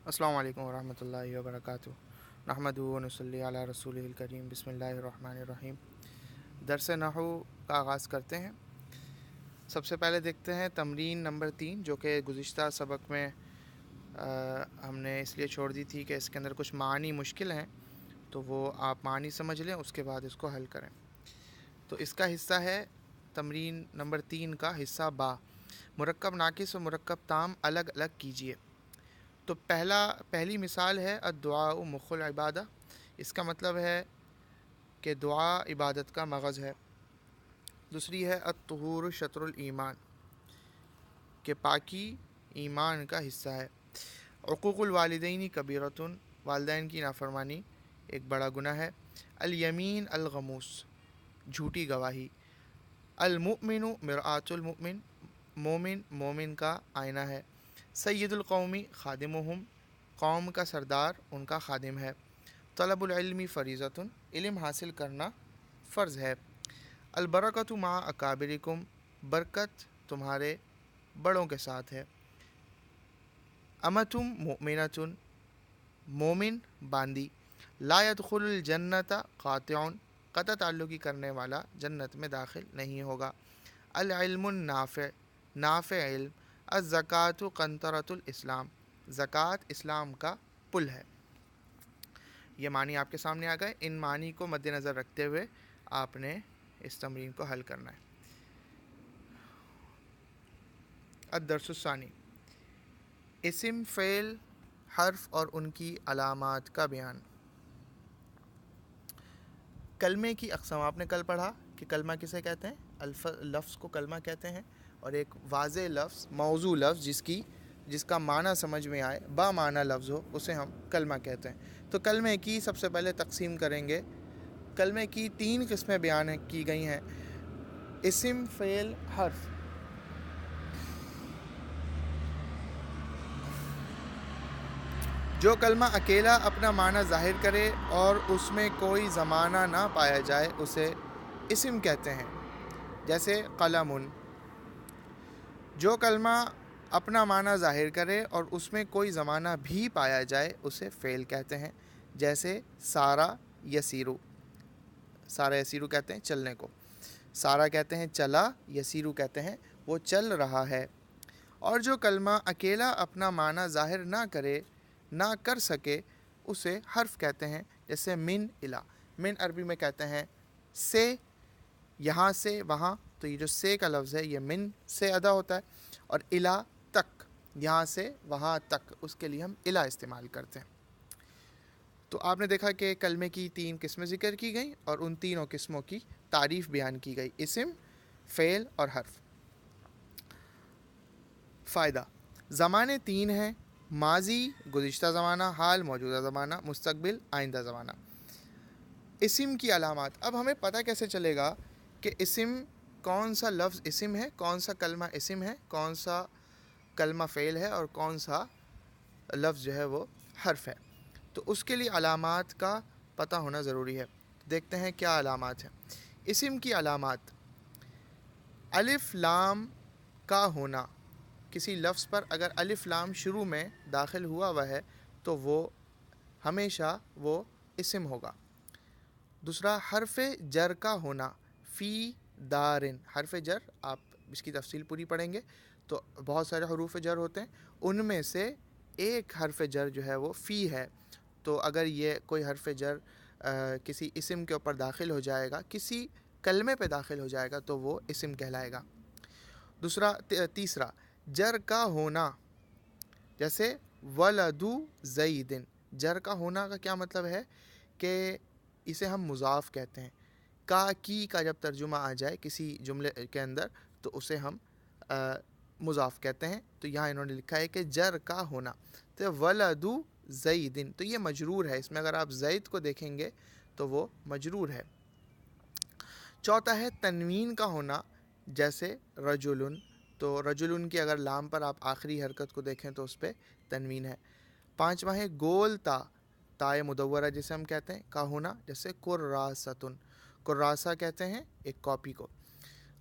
السلام علیکم ورحمۃ اللہ وبرکاتہ۔ نحمدہ و نصلی علی رسولہ الکریم۔ بسم اللہ الرحمن الرحیم۔ درس نحو کا آغاز کرتے ہیں۔ سب سے پہلے دیکھتے ہیں تمرین نمبر 3، جو کہ گزشتہ سبق میں ہم نے اس لیے چھوڑ دی تھی کہ اس کے اندر کچھ معنی مشکل ہیں، تو وہ آپ معنی سمجھ لیں، اس کے بعد اس کو حل کریں۔ تو اس کا حصہ ہے تمرین نمبر 3 کا حصہ با، مرکب ناقص و مرکب تام الگ الگ کیجیے۔ تو پہلی مثال ہے الدعاء مخ العبادہ۔ اس کا مطلب ہے کہ دعا عبادت کا مغز ہے۔ دوسری ہے الطہور شطر الایمان، کہ پاکی ایمان کا حصہ ہے۔ عقوق الوالدین کبیرۃ، والدین کی نافرمانی ایک بڑا گناہ ہے۔ الیمین الغموس، جھوٹی گواہی۔ المؤمن مرآۃ المؤمن، مومن مومن کا آئینہ ہے۔ سید القومی خادمہم، قوم کا سردار ان کا خادم ہے۔ طلب العلم فریضۃ، علم حاصل کرنا فرض ہے۔ البرکۃ مع اکابرکم، برکت تمہارے بڑوں کے ساتھ ہے۔ امۃ مؤمنۃ، مومن باندی۔ لا يدخل الجنۃ قاطع، قطع تعلقی کرنے والا جنت میں داخل نہیں ہوگا۔ العلم النافع، نافع علم۔ الزکوٰۃ قنطرۃ الاسلام، زکوٰۃ اسلام کا پل ہے۔ یہ معنی آپ کے سامنے آ گئے۔ ان معنی کو مد نظر رکھتے ہوئے آپ نے اس تمرین کو حل کرنا ہے۔ الدرس الثانی، اسم، فعل، حرف اور ان کی علامات کا بیان۔ کلمے کی اقسام آپ نے کل پڑھا کہ کلمہ کسے کہتے ہیں؟ لفظ کو کلمہ کہتے ہیں، اور ایک واضح لفظ، موضوع لفظ جس کا معنی سمجھ میں آئے، با معنی لفظ ہو، اسے ہم کلمہ کہتے ہیں۔ تو کلمے کی سب سے پہلے تقسیم کریں گے۔ کلمے کی 3 قسمیں بیان کی گئی ہیں: اسم، فعل، حرف۔ جو کلمہ اکیلا اپنا معنی ظاہر کرے اور اس میں کوئی زمانہ نہ پایا جائے اسے اسم کہتے ہیں، جیسے قلم۔ جو کلمہ اپنا معنی ظاہر کرے اور اس میں کوئی زمانہ بھی پایا جائے اسے فعل کہتے ہیں، جیسے سارا یسیرو۔ سارا یسیرو کہتے ہیں چلنے کو، سارا کہتے ہیں چلا، یسیرو کہتے ہیں وہ چل رہا ہے۔ اور جو کلمہ اکیلا اپنا معنی ظاہر نہ کر سکے اسے حرف کہتے ہیں، جیسے من الا۔ من عربی میں کہتے ہیں سے، یہاں سے وہاں، تو یہ جو سے کا لفظ ہے یہ من سے ادا ہوتا ہے، اور الا تک، یہاں سے وہاں تک، اس کے لیے ہم الا استعمال کرتے ہیں۔ تو آپ نے دیکھا کہ کلمے کی 3 قسمیں ذکر کی گئیں اور ان تینوں قسموں کی تعریف بیان کی گئی: اسم، فعل اور حرف۔ فائدہ: زمانے 3 ہیں: ماضی گزشتہ زمانہ، حال موجودہ زمانہ، مستقبل آئندہ زمانہ۔ اسم کی علامات۔ اب ہمیں پتہ کیسے چلے گا کہ اسم کون سا لفظ اسم ہے، کون سا کلمہ اسم ہے، کون سا کلمہ فعل ہے اور کون سا لفظ جو ہے وہ حرف ہے؟ تو اس کے لیے علامات کا پتہ ہونا ضروری ہے۔ دیکھتے ہیں کیا علامات ہیں۔ اسم کی علامات: الف لام کا ہونا، کسی لفظ پر اگر الف لام شروع میں داخل ہوا ہوا ہے تو وہ ہمیشہ وہ اسم ہوگا۔ دوسرا، حرف جر کا ہونا، فی دارن۔ حرف جر آپ اس کی تفصیل پوری پڑھیں گے تو بہت سارے حروف جر ہوتے ہیں، ان میں سے ایک حرف جر جو ہے وہ فی ہے، تو اگر یہ کوئی حرف جر کسی اسم کے اوپر داخل ہو جائے گا، کسی کلمے پہ داخل ہو جائے گا تو وہ اسم کہلائے گا۔ تیسرا، جر کا ہونا، جیسے ولد زید۔ جر کا ہونا کا کیا مطلب ہے کہ اسے ہم مضاف کہتے ہیں۔ کی کا جب ترجمہ آ جائے کسی جملے کے اندر تو اسے ہم مضاف کہتے ہیں۔ تو یہاں انہوں نے لکھا ہے کہ جر کا ہونا، تو ولد زید، تو یہ مجرور ہے، اس میں اگر آپ زید کو دیکھیں گے تو وہ مجرور ہے۔ چوتھا ہے تنوین کا ہونا، جیسے رجل، تو رجل کی اگر لام پر آپ آخری حرکت کو دیکھیں تو اس پہ تنوین ہے۔ پانچواں ہے گول تا، تائے مدورہ جسے ہم کہتے ہیں، کا ہونا، جیسے کراستن۔ کراسہ کہتے ہیں ایک کاپی کو۔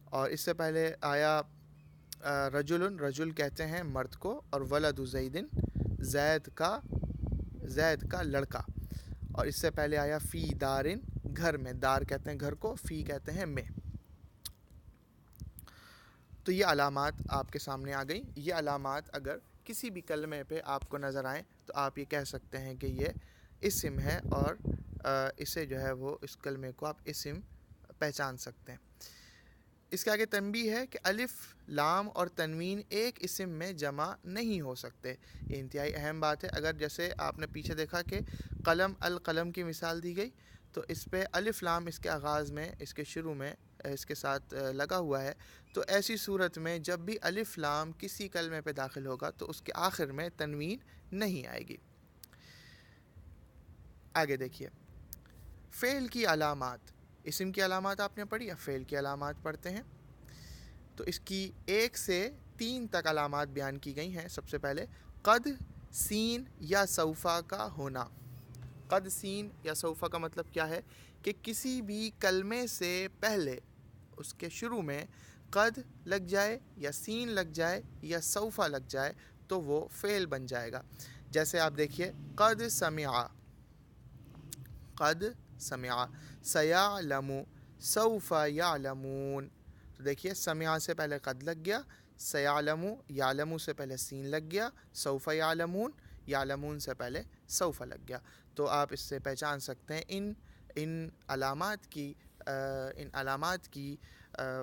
اور اس سے پہلے آیا رجل، رجل کہتے ہیں مرد کو، اور ولد زیدن زید کا لڑکا، اور اس سے پہلے آیا فی دارن، گھر میں، دار کہتے ہیں گھر کو، فی کہتے ہیں میں۔ تو یہ علامات آپ کے سامنے آ گئی۔ یہ علامات اگر کسی بھی کلمے پہ آپ کو نظر آئیں تو آپ یہ کہہ سکتے ہیں کہ یہ اسم ہے، اور اسے جو ہے وہ اس کلمے کو آپ اسم پہچان سکتے ہیں۔ اس کے آگے تنبیہ ہے کہ الف، لام اور تنوین ایک اسم میں جمع نہیں ہو سکتے۔ یہ انتہائی اہم بات ہے۔ اگر جیسے آپ نے پیچھے دیکھا کہ قلم، القلم کی مثال دی گئی، تو اس پہ الف لام اس کے آغاز میں، اس کے شروع میں اس کے ساتھ لگا ہوا ہے، تو ایسی صورت میں جب بھی الف لام کسی کلمے پہ داخل ہوگا تو اس کے آخر میں تنوین نہیں آئے گی۔ آگے دیکھیے، فعل کی علامات۔ اسم کی علامات آپ نے پڑھی، اب فعل کی علامات پڑھتے ہیں۔ تو اس کی 1 سے 3 تک علامات بیان کی گئی ہیں۔ سب سے پہلے قد، سین یا سوفا کا ہونا۔ قد، سین یا سوفا کا مطلب کیا ہے کہ کسی بھی کلمے سے پہلے اس کے شروع میں قد لگ جائے یا سین لگ جائے یا سوفا لگ جائے تو وہ فعل بن جائے گا۔ جیسے آپ دیکھیے، قد سمع، قد سمع، سیعلم، سوف یعلمون۔ تو دیکھیے، سمع سے پہلے قد لگ گیا، سیعلم، یعلم سے پہلے سین لگ گیا، سوف یعلمون، یعلمون سے پہلے سوف لگ گیا۔ تو آپ اس سے پہچان سکتے ہیں، ان علامات کی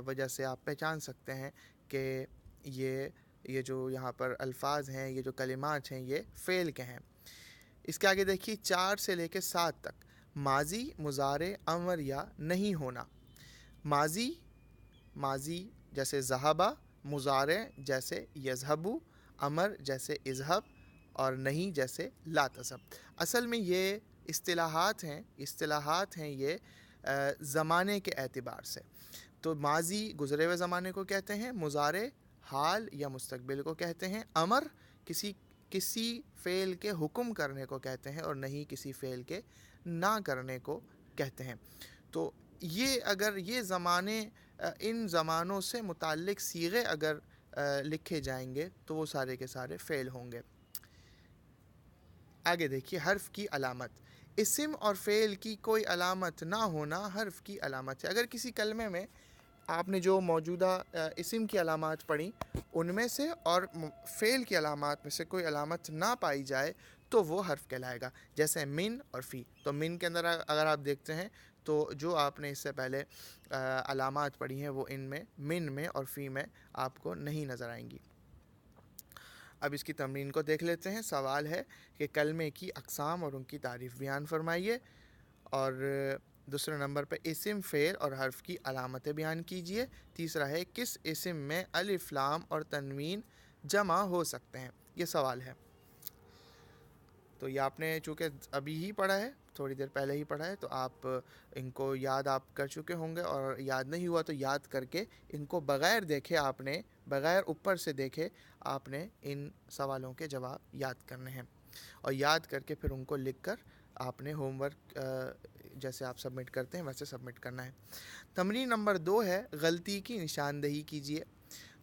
وجہ سے آپ پہچان سکتے ہیں کہ یہ جو یہاں پر الفاظ ہیں، یہ جو کلمات ہیں، یہ فعل کے ہیں۔ اس کے آگے دیکھیے 4 سے لے کے 7 تک، ماضی، مضارع، امر یا نہیں ہونا۔ ماضی جیسے ذہبا، مضارع جیسے یذہبو، امر جیسے اذہب، اور نہیں جیسے لا تذہب۔ اصل میں یہ اصطلاحات ہیں یہ زمانے کے اعتبار سے۔ تو ماضی گزرے ہوئے زمانے کو کہتے ہیں، مضارع حال یا مستقبل کو کہتے ہیں، امر کسی فعل کے حکم کرنے کو کہتے ہیں، اور نہیں کسی فعل کے نہ کرنے کو کہتے ہیں۔ تو یہ اگر یہ زمانے، ان زمانوں سے متعلق صیغے اگر لکھے جائیں گے تو وہ سارے کے سارے فعل ہوں گے۔ آگے دیکھیے، حرف کی علامت۔ اسم اور فعل کی کوئی علامت نہ ہونا حرف کی علامت ہے۔ اگر کسی کلمے میں آپ نے جو موجودہ اسم کی علامات پڑھی ان میں سے اور فعل کی علامات میں سے کوئی علامت نہ پائی جائے تو وہ حرف کہلائے گا۔ جیسے من اور فی، تو من کے اندر اگر آپ دیکھتے ہیں تو جو آپ نے اس سے پہلے علامات پڑھی ہیں وہ ان میں، من میں اور فی میں آپ کو نہیں نظر آئیں گی۔ اب اس کی تمرین کو دیکھ لیتے ہیں۔ سوال ہے کہ کلمے کی اقسام اور ان کی تعریف بیان فرمائیے، اور دوسرے نمبر پہ اسم، فعل اور حرف کی علامتیں بیان کیجیے۔ تیسرا ہے کس اسم میں الف، لام اور تنوین جمع ہو سکتے ہیں۔ یہ سوال ہے۔ تو یہ آپ نے چونکہ ابھی ہی پڑھا ہے، تھوڑی دیر پہلے ہی پڑھا ہے، تو آپ ان کو یاد آپ کر چکے ہوں گے، اور یاد نہیں ہوا تو یاد کر کے ان کو بغیر دیکھے، آپ نے بغیر اوپر سے دیکھے آپ نے ان سوالوں کے جواب یاد کرنے ہیں، اور یاد کر کے پھر ان کو لکھ کر آپ نے ہوم ورک جیسے آپ سبمٹ کرتے ہیں ویسے سبمٹ کرنا ہے۔ تمرین نمبر 2 ہے، غلطی کی نشاندہی کیجیے۔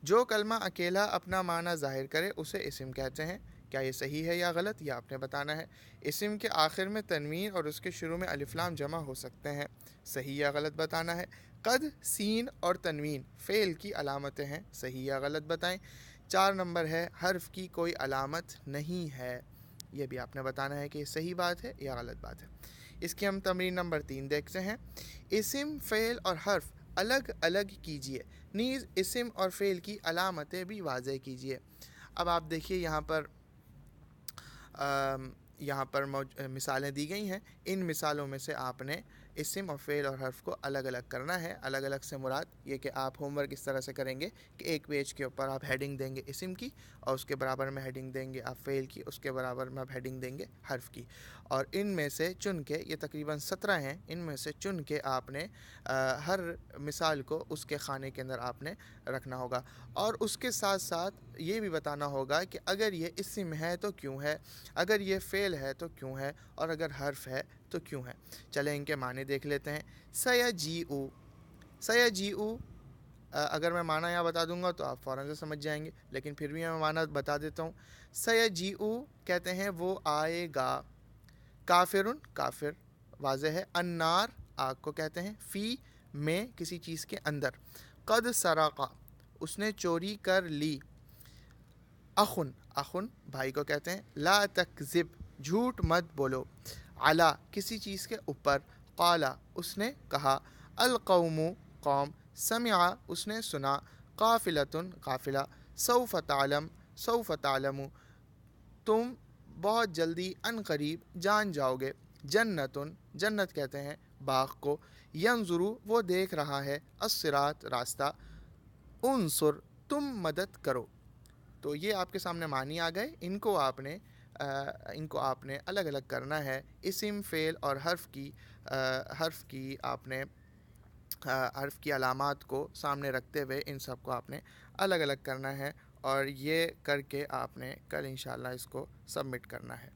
جو کلمہ اکیلا اپنا معنی ظاہر کرے اسے اسم کہتے ہیں۔ کیا یہ صحیح ہے یا غلط، یہ آپ نے بتانا ہے۔ اسم کے آخر میں تنوین اور اس کے شروع میں الف لام جمع ہو سکتے ہیں، صحیح یا غلط بتانا ہے۔ قد، سین اور تنوین فعل کی علامتیں ہیں، صحیح یا غلط بتائیں۔ 4 نمبر ہے، حرف کی کوئی علامت نہیں ہے، یہ بھی آپ نے بتانا ہے کہ یہ صحیح بات ہے یا غلط بات ہے۔ اس کی ہم تمرین نمبر 3 دیکھتے ہیں۔ اسم، فعل اور حرف الگ الگ کیجیے، نیز اسم اور فعل کی علامتیں بھی واضح کیجیے۔ اب آپ دیکھیے یہاں پر مثالیں دی گئی ہیں۔ ان مثالوں میں سے آپ نے اسم اور فعل اور حرف کو الگ الگ کرنا ہے۔ الگ الگ سے مراد یہ کہ آپ ہوم ورک اس طرح سے کریں گے کہ ایک پیج کے اوپر آپ ہیڈنگ دیں گے اسم کی، اور اس کے برابر میں ہیڈنگ دیں گے آپ فعل کی، اس کے برابر میں آپ ہیڈنگ دیں گے حرف کی، اور ان میں سے چن کے، یہ تقریباً 17 ہیں، ان میں سے چن کے آپ نے ہر مثال کو اس کے خانے کے اندر آپ نے رکھنا ہوگا، اور اس کے ساتھ ساتھ یہ بھی بتانا ہوگا کہ اگر یہ اسم ہے تو کیوں ہے، اگر یہ فعل ہے تو کیوں ہے، اور اگر حرف ہے تو کیوں ہے۔ چلیں ان کے معنی دیکھ لیتے ہیں۔ سیجیء، سیجیء اگر میں معنی یہاں بتا دوں گا تو آپ فوراً سے سمجھ جائیں گے، لیکن پھر بھی میں معنی بتا دیتا ہوں۔ سیجیء کہتے ہیں وہ آئے گا، کافرن کافر واضح ہے، النار آگ کو کہتے ہیں، فی میں کسی چیز کے اندر، قد سرقا اس نے چوری کر لی، اخن اخن بھائی کو کہتے ہیں، لا تکذب جھوٹ مت بولو، علی کسی چیز کے اوپر، قالا اس نے کہا، القوم قوم، سمع اس نے سنا، قافلتن قافلہ، سوف تعلم سوف تعلم تم بہت جلدی، ان قریب جان جاؤ گے، جنتن جنت کہتے ہیں باغ کو، ینظرو وہ دیکھ رہا ہے، الصراط راستہ، انصر تم مدد کرو۔ تو یہ آپ کے سامنے معنی آ گئے، ان کو آپ نے الگ الگ کرنا ہے، اسم فعل اور حرف کی آپ نے حرف کی علامات کو سامنے رکھتے ہوئے ان سب کو آپ نے الگ الگ کرنا ہے، اور یہ کر کے آپ نے کل انشاءاللہ اس کو سبمٹ کرنا ہے۔